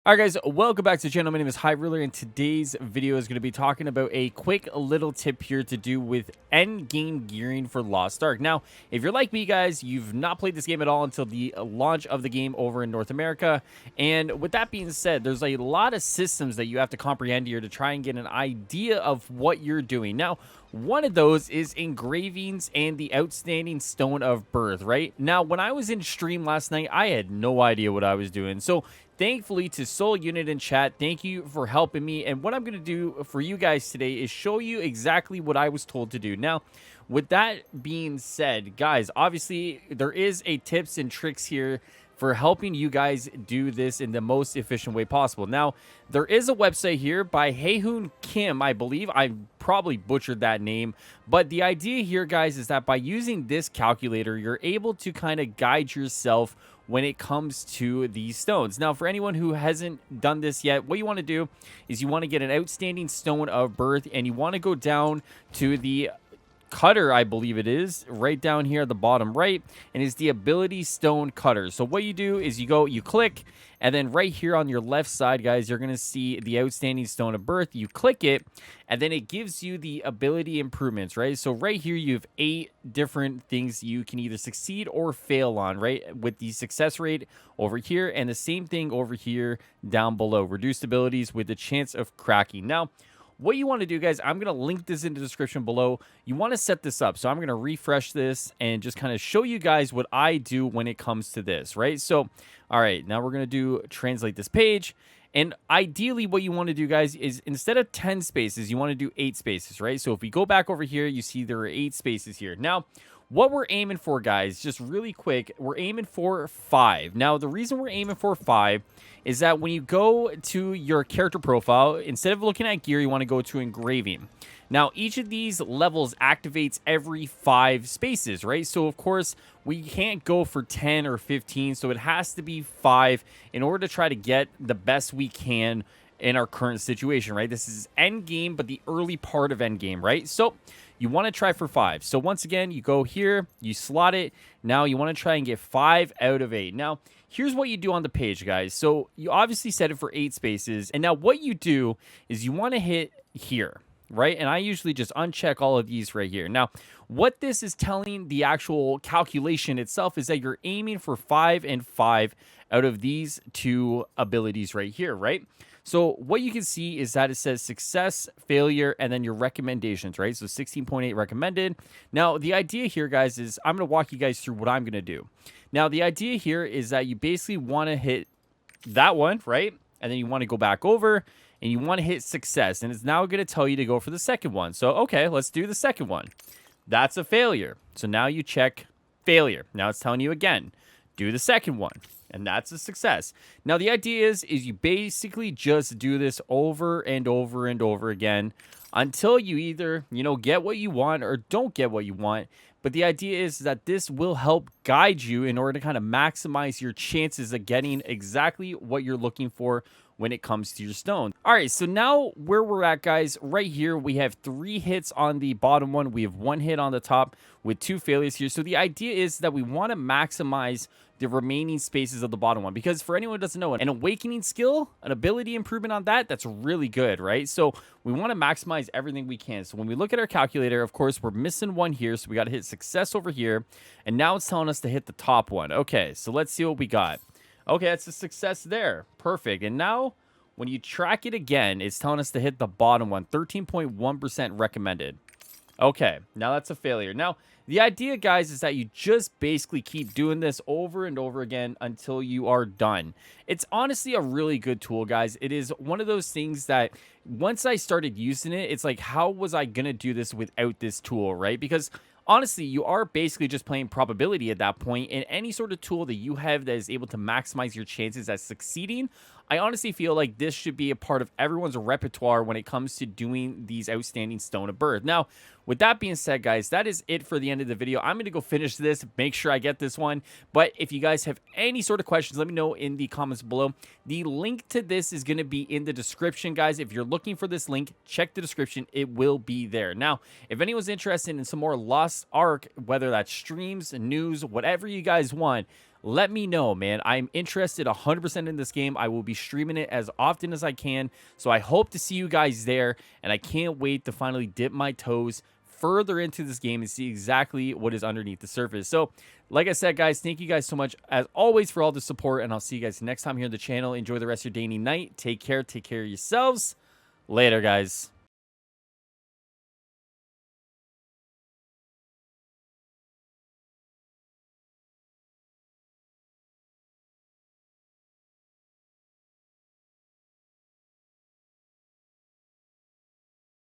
Alright guys, welcome back to the channel. My name is Highruler, and today's video is going to be talking about a quick little tip here to do with end game gearing for Lost Ark. Now, if you're like me guys, you've not played this game at all until the launch of the game over in North America, and with that being said, there's a lot of systems that you have to comprehend here to try and get an idea of what you're doing. Now, one of those is engravings and the outstanding stone of birth, right? Now, when I was in stream last night, I had no idea what I was doing. So thankfully to Soul Unit in chat, thank you for helping me. And what I'm going to do for you guys today is show you exactly what I was told to do. Now, with that being said, guys, obviously there is a tips and tricks here for helping you guys do this in the most efficient way possible. Now, there is a website here by Haehoon Kim, I believe. I probably butchered that name. But the idea here, guys, is that by using this calculator, you're able to kind of guide yourself when it comes to these stones. Now, for anyone who hasn't done this yet, what you want to do is you want to get an outstanding stone of birth, and you want to go down to the cutter, I believe it is, right down here at the bottom right, and is the ability stone cutter. So what you do is you click, and then right here on your left side, guys, you're going to see the outstanding stone of birth. You click it, and then it gives you the ability improvements, right? So right here, you have 8 different things you can either succeed or fail on, right? With the success rate over here, and the same thing over here down below. Reduced abilities with the chance of cracking. Now, what you want to do, guys, I'm going to link this in the description below. You want to set this up. So I'm going to refresh this and just kind of show you guys what I do when it comes to this, right? So, all right, now we're going to do translate this page. And ideally, what you want to do, guys, is instead of 10 spaces, you want to do 8 spaces, right? So if we go back over here, you see there are 8 spaces here. Now, what we're aiming for, guys, just really quick, we're aiming for 5. Now, the reason we're aiming for 5 is that when you go to your character profile, instead of looking at gear, you want to go to engraving. Now, each of these levels activates every 5 spaces, right? So, of course, we can't go for 10 or 15, so it has to be 5 in order to try to get the best we can in our current situation, right? This is end game, but the early part of end game, right? So you want to try for 5. So once again, you go here, you slot it. Now you want to try and get 5 out of 8. Now, here's what you do on the page, guys. So you obviously set it for 8 spaces. And now what you do is you want to hit here, right? And I usually just uncheck all of these right here. Now, what this is telling the actual calculation itself is that you're aiming for 5 and 5 out of these 2 abilities right here, right? So what you can see is that it says success, failure, and then your recommendations, right? So 16.8 recommended. Now, the idea here, guys, is I'm going to walk you guys through what I'm going to do. Now, the idea here is that you basically want to hit that one, right? And then you want to go back over, and you want to hit success. And it's now going to tell you to go for the second one. So, okay, let's do the second one. That's a failure. So now you check failure. Now it's telling you again, do the second one. And that's a success. Now, the idea is you basically just do this over and over and over again until you either, get what you want or don't get what you want. But the idea is that this will help guide you in order to kind of maximize your chances of getting exactly what you're looking for when it comes to your stone. All right, so now where we're at, guys, right here, we have 3 hits on the bottom one. We have 1 hit on the top with 2 failures here. So the idea is that we want to maximize the remaining spaces of the bottom one, because for anyone who doesn't know, an awakening skill, an ability improvement on that's really good, right? So we want to maximize everything we can. So when we look at our calculator, of course, we're missing 1 here, so we got to hit success over here, and now it's telling us to hit the top one. Okay, so let's see what we got. Okay, that's a success there. Perfect. And now when you track it again, it's telling us to hit the bottom one, 13.1% recommended. Okay, now that's a failure. Now, the idea, guys, is that you just basically keep doing this over and over again until you are done. It's honestly a really good tool, guys. It is one of those things that once I started using it, it's like, how was I going to do this without this tool, right? Because honestly, you are basically just playing probability at that point, and any sort of tool that you have that is able to maximize your chances at succeeding, I honestly feel like this should be a part of everyone's repertoire when it comes to doing these outstanding stone of birth. Now, with that being said, guys, that is it for the end of the video. I'm going to go finish this, make sure I get this one. But if you guys have any sort of questions, let me know in the comments below. The link to this is going to be in the description, guys. If you're looking for this link, check the description. It will be there. Now, if anyone's interested in some more Lost Ark, whether that's streams, news, whatever you guys want, let me know, man. I'm interested 100% in this game. I will be streaming it as often as I can. So I hope to see you guys there. And I can't wait to finally dip my toes further into this game and see exactly what is underneath the surface. So, like I said, guys, thank you guys so much, as always, for all the support. And I'll see you guys next time here on the channel. Enjoy the rest of your day and night. Take care. Take care of yourselves. Later, guys.